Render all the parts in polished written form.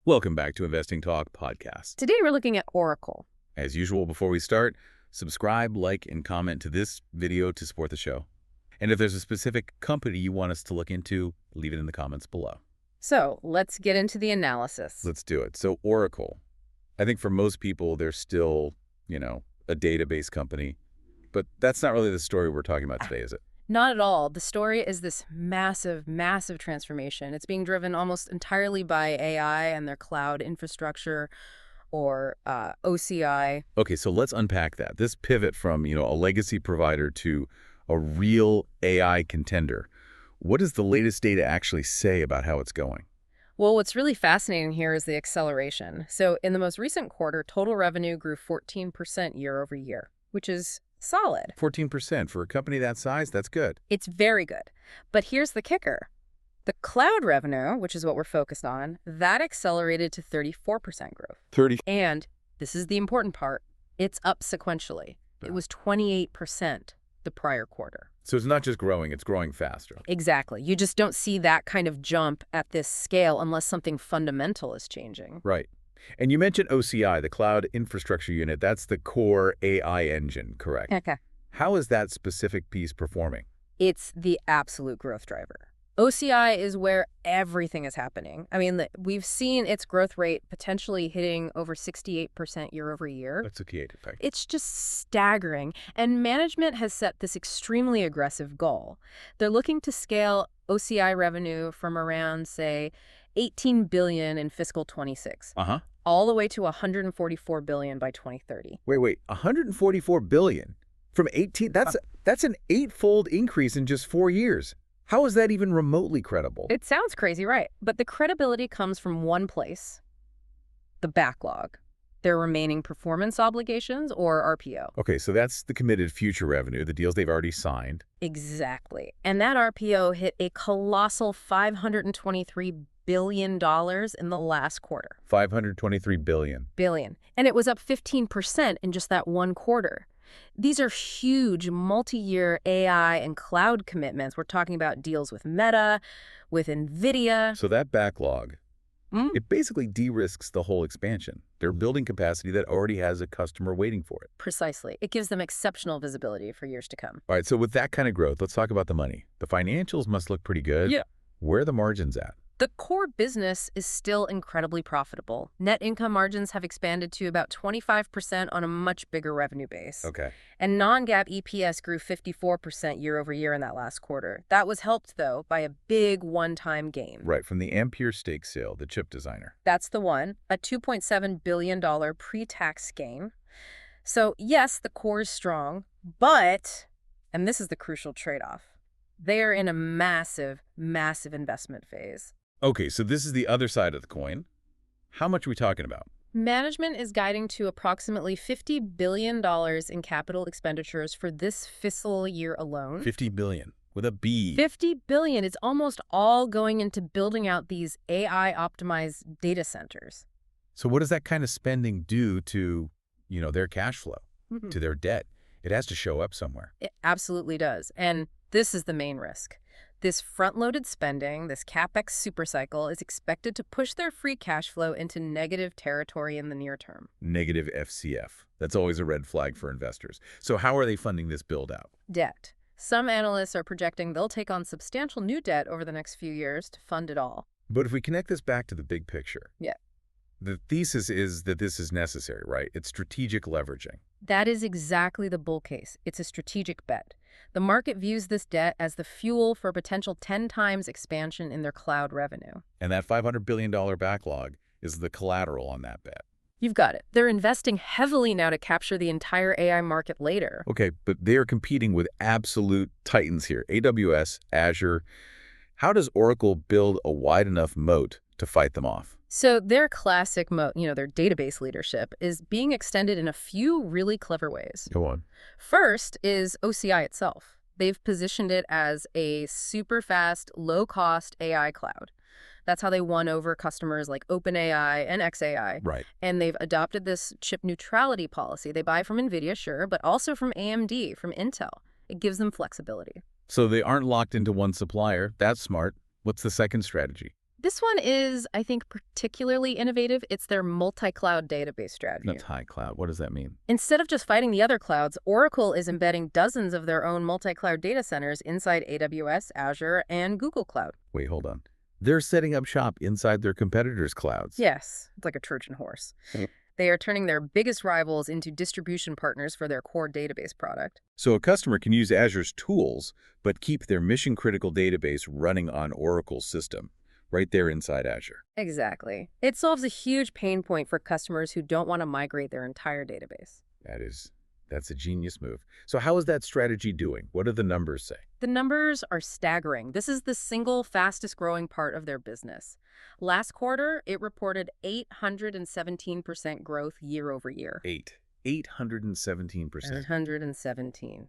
Welcome back to Investing Talk Podcast. Today we're looking at Oracle. As usual, before we start, subscribe, like, and comment to this video to support the show. And if there's a specific company you want us to look into, leave it in the comments below. So let's get into the analysis. Let's do it. So Oracle, I think for most people, they're still, a database company. But that's not really the story we're talking about today, is it? Not at all. The story is this massive, massive transformation. It's being driven almost entirely by AI and their cloud infrastructure, or OCI. Okay, so let's unpack that. This pivot from, a legacy provider to a real AI contender. What does the latest data actually say about how it's going? Well, what's really fascinating here is the acceleration. So in the most recent quarter, total revenue grew 14% year over year, which is solid. 14% for a company that size, that's good. It's very good. But here's the kicker. The cloud revenue, which is what we're focused on, that accelerated to 34% growth. 30. And this is the important part. It's up sequentially. It was 28% the prior quarter. So it's not just growing, it's growing faster. Exactly. You just don't see that kind of jump at this scale unless something fundamental is changing. Right. And you mentioned OCI, the Cloud Infrastructure Unit. That's the core AI engine, correct? Okay. How is that specific piece performing? It's the absolute growth driver. OCI is where everything is happening. I mean, we've seen its growth rate potentially hitting over 68% year over year. That's a key effect. It's just staggering. And management has set this extremely aggressive goal. They're looking to scale OCI revenue from around, say, $18 billion in fiscal 26, all the way to $144 billion by 2030. Wait, $144 billion from 18? That's an eightfold increase in just 4 years. How is that even remotely credible? It sounds crazy, right? But the credibility comes from one place: the backlog, their remaining performance obligations, or RPO. Okay, so that's the committed future revenue, the deals they've already signed. Exactly. And that RPO hit a colossal $523 billion in the last quarter. $523 billion. Billion. And it was up 15% in just that one quarter. These are huge multi-year AI and cloud commitments. We're talking about deals with Meta, with NVIDIA. So that backlog, it basically de-risks the whole expansion. They're building capacity that already has a customer waiting for it. Precisely. It gives them exceptional visibility for years to come. All right, so with that kind of growth, let's talk about the money. The financials must look pretty good. Yeah. Where are the margins at? The core business is still incredibly profitable. Net income margins have expanded to about 25% on a much bigger revenue base. Okay. And non-GAAP EPS grew 54% year over year in that last quarter. That was helped, though, by a big one-time gain. Right, from the Ampere stake sale, the chip designer. That's the one, a $2.7 billion pre-tax gain. So, yes, the core is strong, but, and this is the crucial trade-off, they are in a massive, massive investment phase. Okay, so this is the other side of the coin. How much are we talking about? Management is guiding to approximately $50 billion in capital expenditures for this fiscal year alone. $50 billion, with a B. $50 billion. It's almost all going into building out these AI-optimized data centers. So what does that kind of spending do to, their cash flow, to their debt? It has to show up somewhere. It absolutely does. And this is the main risk. This front-loaded spending, this CapEx supercycle, is expected to push their free cash flow into negative territory in the near term. Negative FCF. That's always a red flag for investors. So how are they funding this build-out? Debt. Some analysts are projecting they'll take on substantial new debt over the next few years to fund it all. But if we connect this back to the big picture, Yeah. The thesis is that this is necessary, right? It's strategic leveraging. That is exactly the bull case. It's a strategic bet. The market views this debt as the fuel for potential 10 times expansion in their cloud revenue. And that $500 billion backlog is the collateral on that bet. You've got it. They're investing heavily now to capture the entire AI market later. Okay, but they are competing with absolute titans here. AWS, Azure. How does Oracle build a wide enough moat to fight them off? So their classic moat, their database leadership, is being extended in a few really clever ways. Go on. First is OCI itself. They've positioned it as a super fast, low-cost AI cloud. That's how they won over customers like OpenAI and xAI. Right. And they've adopted this chip neutrality policy. They buy from NVIDIA, sure, but also from AMD, from Intel. It gives them flexibility. So they aren't locked into one supplier. That's smart. What's the second strategy? This one is, I think, particularly innovative. It's their multi-cloud database strategy. Multi-cloud, what does that mean? Instead of just fighting the other clouds, Oracle is embedding dozens of their own multi-cloud data centers inside AWS, Azure, and Google Cloud. Wait, hold on. They're setting up shop inside their competitors' clouds. Yes, it's like a Trojan horse. They are turning their biggest rivals into distribution partners for their core database product. So a customer can use Azure's tools, but keep their mission-critical database running on Oracle's system, right there inside Azure. Exactly. It solves a huge pain point for customers who don't want to migrate their entire database. That's a genius move. So how is that strategy doing? What do the numbers say? The numbers are staggering. This is the single fastest growing part of their business. Last quarter, it reported 817% growth year over year. 817%. 817.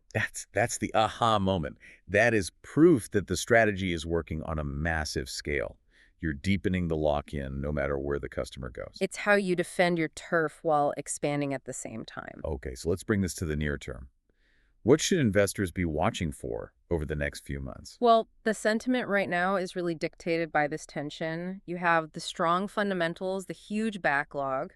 That's the aha moment. That is proof that the strategy is working on a massive scale. You're deepening the lock-in no matter where the customer goes. It's how you defend your turf while expanding at the same time. Okay, so let's bring this to the near term. What should investors be watching for over the next few months? Well, the sentiment right now is really dictated by this tension. You have the strong fundamentals, the huge backlog,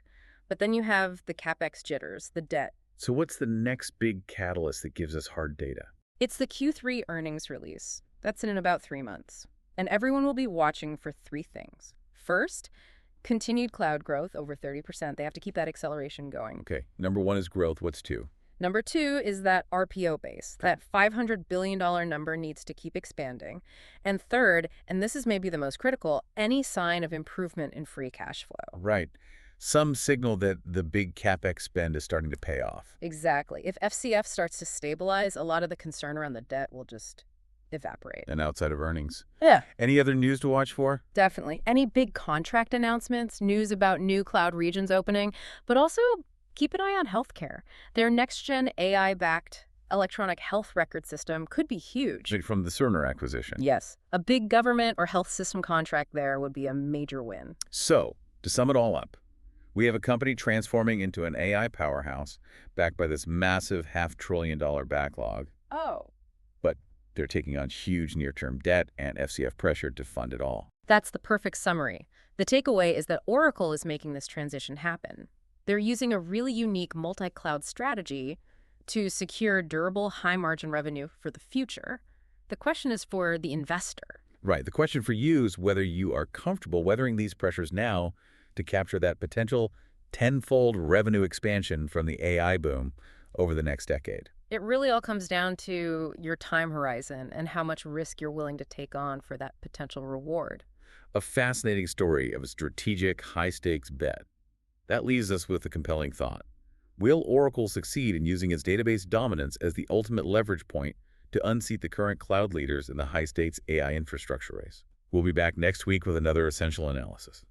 but then you have the CapEx jitters, the debt. So what's the next big catalyst that gives us hard data? It's the Q3 earnings release. That's in about 3 months. And everyone will be watching for 3 things. First, continued cloud growth over 30%. They have to keep that acceleration going. Okay, number 1 is growth. What's 2? Number 2 is that RPO base. That $500 billion number needs to keep expanding. And third, and this is maybe the most critical, any sign of improvement in free cash flow. Right. Some signal that the big CapEx spend is starting to pay off. Exactly. If FCF starts to stabilize, a lot of the concern around the debt will just evaporate. And outside of earnings. Yeah. Any other news to watch for? Definitely. Any big contract announcements, news about new cloud regions opening, but also keep an eye on healthcare. Their next-gen AI-backed electronic health record system could be huge. From the Cerner acquisition. Yes. A big government or health system contract there would be a major win. So, to sum it all up, we have a company transforming into an AI powerhouse backed by this massive $500 billion backlog. Oh. But they're taking on huge near-term debt and FCF pressure to fund it all. That's the perfect summary. The takeaway is that Oracle is making this transition happen. They're using a really unique multi-cloud strategy to secure durable, high-margin revenue for the future. The question is for the investor. Right. The question for you is whether you are comfortable weathering these pressures now to capture that potential tenfold revenue expansion from the AI boom over the next decade. It really all comes down to your time horizon and how much risk you're willing to take on for that potential reward. A fascinating story of a strategic, high-stakes bet. That leaves us with a compelling thought. Will Oracle succeed in using its database dominance as the ultimate leverage point to unseat the current cloud leaders in the high-stakes AI infrastructure race? We'll be back next week with another essential analysis.